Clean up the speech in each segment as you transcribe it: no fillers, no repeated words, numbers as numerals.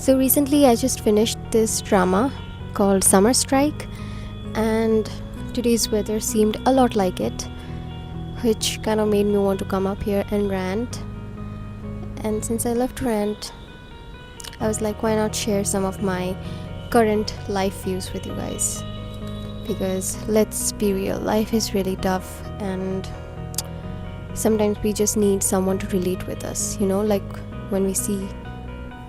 So recently I just finished this drama called Summer Strike, and today's weather seemed a lot like it, which kind of made me want to come up here and rant. And since I love to rant, I was like, why not share some of my current life views with you guys? Because let's be real, life is really tough, and sometimes we just need someone to relate with us, like when we see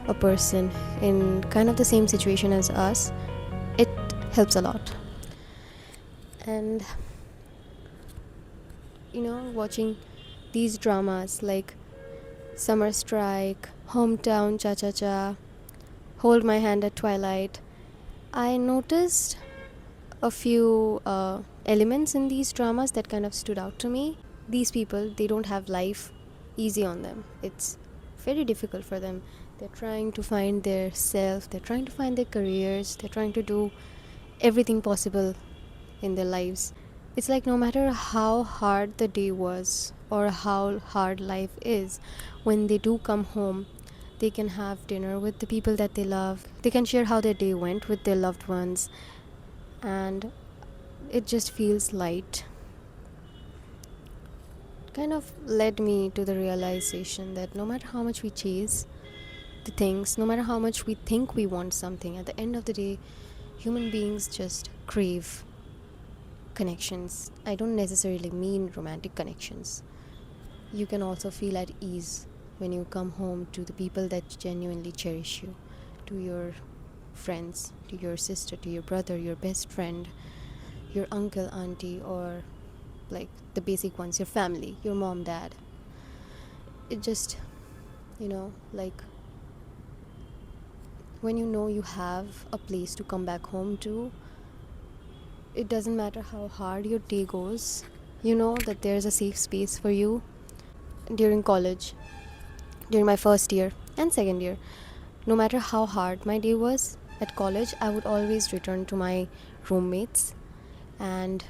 a person in kind of the same situation as us, it helps a lot. And watching these dramas like Summer Strike, Hometown Cha Cha Cha, Hold My Hand at Twilight, I noticed a few elements in these dramas that kind of stood out to me. These people, they don't have life easy on them. It's very difficult for them. They're trying to find their self, they're trying to find their careers, they're trying to do everything possible in their lives. It's like no matter how hard the day was or how hard life is, when they do come home, they can have dinner with the people that they love. They can share how their day went with their loved ones, and it just feels light. Kind of led me to the realization that no matter how much we chase the things, no matter how much we think we want something, at the end of the day, human beings just crave connections. I don't necessarily mean romantic connections. You can also feel at ease when you come home to the people that genuinely cherish you, to your friends, to your sister, to your brother, your best friend, your uncle, auntie, or like the basic ones, your family, your mom, dad. It just, like when you have a place to come back home to, it doesn't matter how hard your day goes, you know that there's a safe space for you. During college, during my first year and second year, no matter how hard my day was at college, I would always return to my roommates, and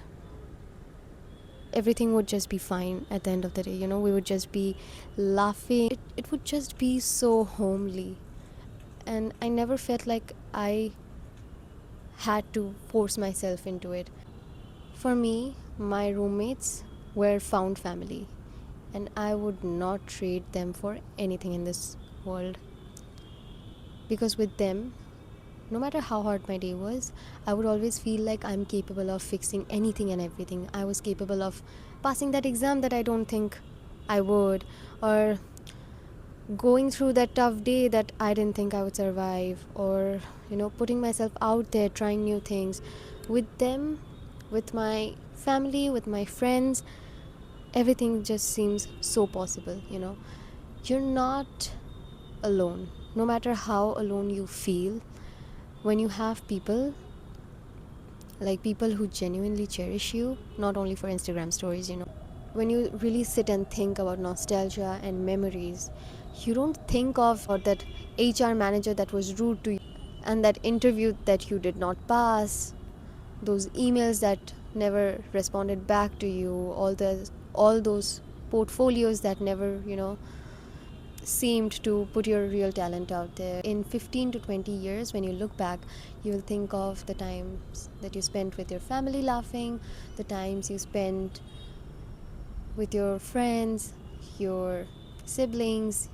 everything would just be fine at the end of the day. We would just be laughing. It would just be so homely, and I never felt like I had to force myself into it. For me, my roommates were found family, and I would not trade them for anything in this world. Because with them, no matter how hard my day was, I would always feel like I'm capable of fixing anything and everything. I was capable of passing that exam that I don't think I would, or going through that tough day that I didn't think I would survive, or putting myself out there, trying new things. With them, with my family, with my friends, everything just seems so possible. You're not alone. No matter how alone you feel, when you have people, like people who genuinely cherish you, not only for Instagram stories, when you really sit and think about nostalgia and memories, you don't think of that HR manager that was rude to you, and that interview that you did not pass, those emails that never responded back to you, all those portfolios that never seemed to put your real talent out there. In 15 to 20 years, when you look back, you will think of the times that you spent with your family laughing, the times you spent with your friends, your siblings,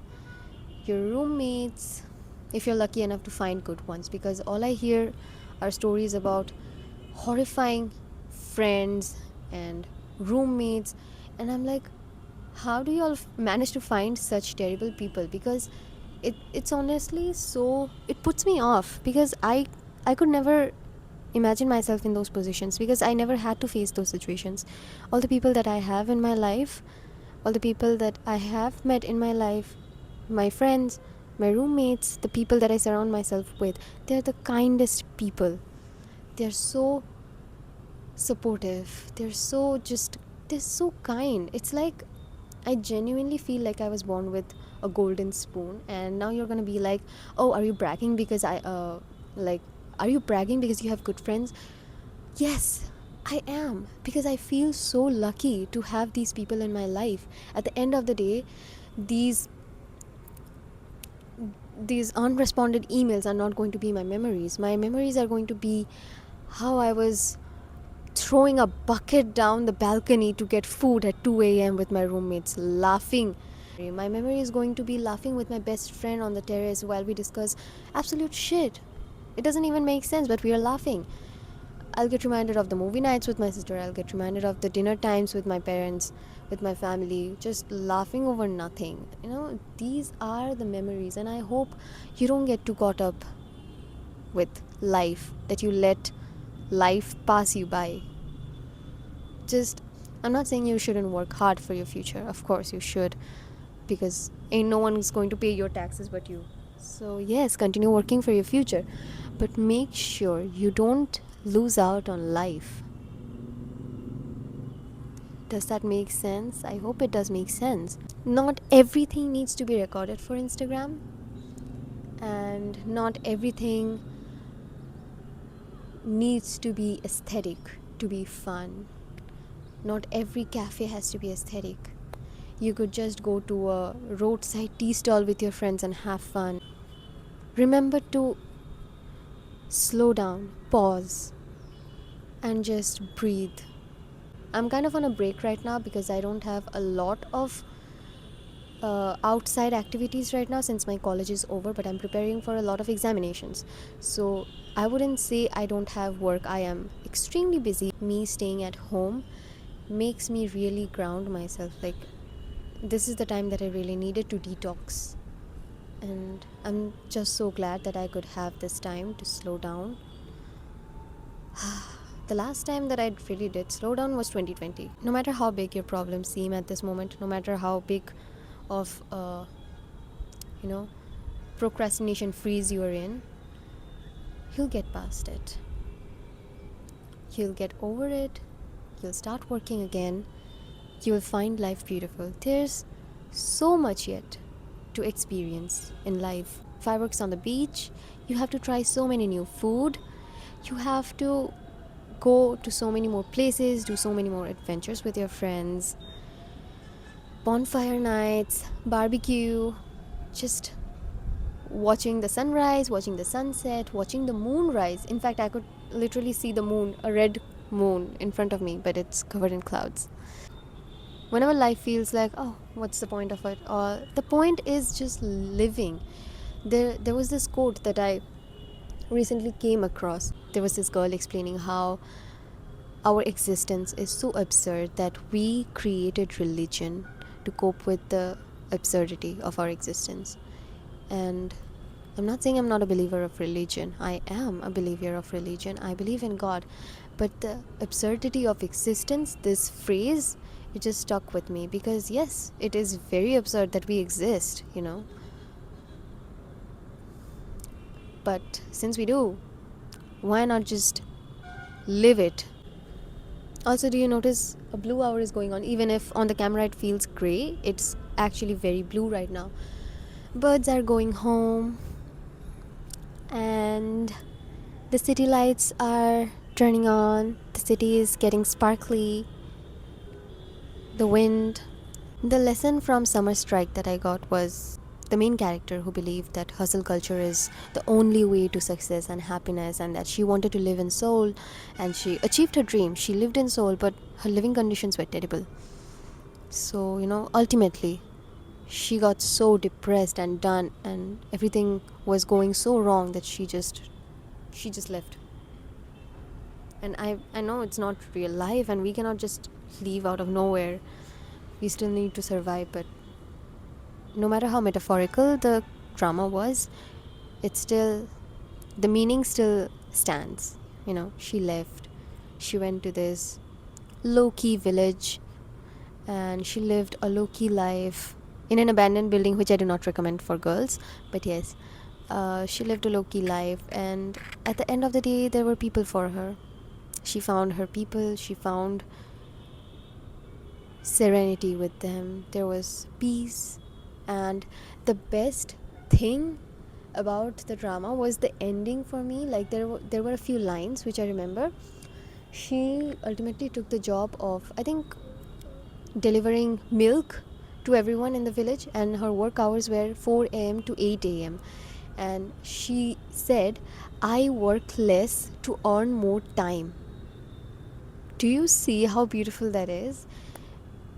your roommates, if you're lucky enough to find good ones. Because all I hear are stories about horrifying friends and roommates, and I'm like, how do you all manage to find such terrible people? Because it's honestly so, it puts me off, because I could never imagine myself in those positions, because I never had to face those situations. All the people that I have in my life, all the people that I have met in my life, my friends, my roommates, the people that I surround myself with, they're the kindest people. They're so supportive, they're so kind. It's like I genuinely feel like I was born with a golden spoon, and now you're gonna be like, oh, are you bragging because like are you bragging because you have good friends? Yes, I am, because I feel so lucky to have these people in my life. At the end of the day, these these unresponded emails are not going to be my memories. My memories are going to be how I was throwing a bucket down the balcony to get food at 2 a.m. with my roommates, laughing. My memory is going to be laughing with my best friend on the terrace while we discuss absolute shit. It doesn't even make sense, but we are laughing. I'll get reminded of the movie nights with my sister. I'll get reminded of the dinner times with my parents, with my family, just laughing over nothing. These are the memories, and I hope you don't get too caught up with life, that you let life pass you by. Just, I'm not saying you shouldn't work hard for your future. Of course, you should, because ain't no one's going to pay your taxes but you. So, yes, continue working for your future, but make sure you don't lose out on life. Does that make sense? I hope it does make sense. Not everything needs to be recorded for Instagram, and not everything needs to be aesthetic to be fun. Not every cafe has to be aesthetic. You could just go to a roadside tea stall with your friends and have fun. Remember to slow down, pause, and just breathe. I'm kind of on a break right now because I don't have a lot of outside activities right now since my college is over, but I'm preparing for a lot of examinations. So I wouldn't say I don't have work. I am extremely busy. Me staying at home makes me really ground myself. Like, this is the time that I really needed to detox. And I'm just so glad that I could have this time to slow down. The last time that I really did slow down was 2020. No matter how big your problems seem at this moment, no matter how big of you know procrastination freeze you are in, you'll get past it. You'll get over it. You'll start working again. You will find life beautiful. There's so much yet to experience in life. Fireworks on the beach. You have to try so many new food. You have to go to so many more places, do so many more adventures with your friends. Bonfire nights, barbecue, just watching the sunrise, watching the sunset, watching the moon rise. In fact, I could literally see the moon, a red moon in front of me, but it's covered in clouds. Whenever life feels like, oh, what's the point of it? Or the point is just living. There was this quote that I recently came across. There was this girl explaining how our existence is so absurd that we created religion to cope with the absurdity of our existence. And I'm not saying I'm not a believer of religion. I am a believer of religion. I believe in God. But the absurdity of existence, this phrase, it just stuck with me because, yes, it is very absurd that we exist. But since we do, why not just live it? Also, do you notice a blue hour is going on? Even if on the camera it feels grey, it's actually very blue right now. Birds are going home, and the city lights are turning on. The city is getting sparkly. The wind. The lesson from Summer Strike that I got was the main character who believed that hustle culture is the only way to success and happiness, and that she wanted to live in Seoul, and she achieved her dream. She lived in Seoul, but her living conditions were terrible. So, ultimately, she got so depressed and done, and everything was going so wrong that she just left. And I know it's not real life, and we cannot just leave out of nowhere. We still need to survive, but no matter how metaphorical the drama was, the meaning still stands. She left. She went to this low-key village, and she lived a low-key life in an abandoned building, which I do not recommend for girls. But yes, she lived a low-key life, and at the end of the day, there were people for her. She found her people. She found serenity with them. There was peace. And the best thing about the drama was the ending for me. Like, there were a few lines which I remember. She ultimately took the job of, I think, delivering milk to everyone in the village, and her work hours were 4 a.m. to 8 a.m. and she said, I work less to earn more time. Do you see how beautiful that is?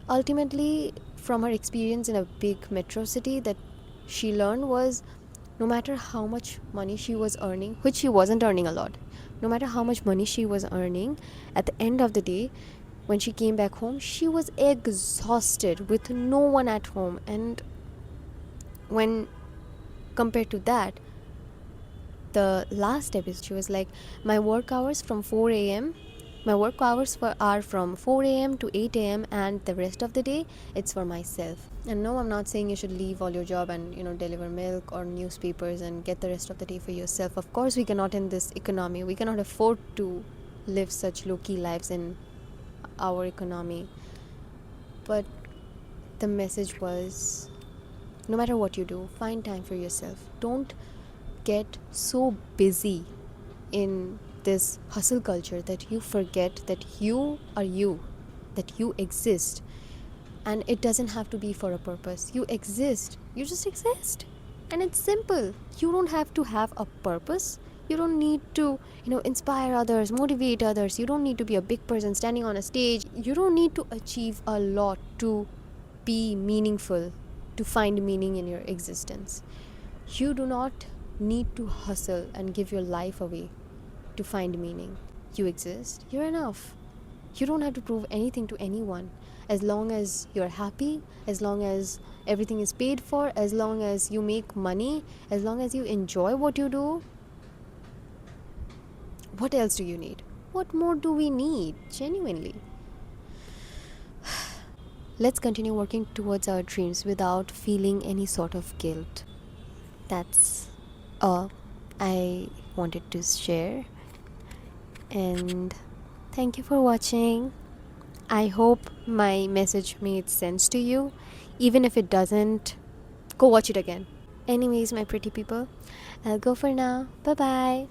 Ultimately, from her experience in a big metro city, that she learned was, no matter how much money she was earning, which she wasn't earning a lot, no matter how much money she was earning, at the end of the day, when she came back home, she was exhausted with no one at home. And when compared to that, the last episode, she was like, my work hours from 4 a.m. My work hours are from 4 a.m. to 8 a.m. and the rest of the day, it's for myself. And no, I'm not saying you should leave all your job and, deliver milk or newspapers and get the rest of the day for yourself. Of course, we cannot in this economy. We cannot afford to live such low-key lives in our economy. But the message was, no matter what you do, find time for yourself. Don't get so busy in this hustle culture that you forget that you are you, that you exist. And it doesn't have to be for a purpose. You exist. You just exist. And it's simple. You don't have to have a purpose. You don't need to, inspire others, motivate others. You don't need to be a big person standing on a stage. You don't need to achieve a lot to be meaningful, to find meaning in your existence. You do not need to hustle and give your life away to find meaning. You exist, you're enough. You don't have to prove anything to anyone. As long as you're happy, as long as everything is paid for, as long as you make money, as long as you enjoy what you do, what else do you need? What more do we need, genuinely? Let's continue working towards our dreams without feeling any sort of guilt. That's all I wanted to share. And thank you for watching. I hope my message made sense to you. Even if it doesn't, go watch it again. Anyways, my pretty people, I'll go for now. Bye bye.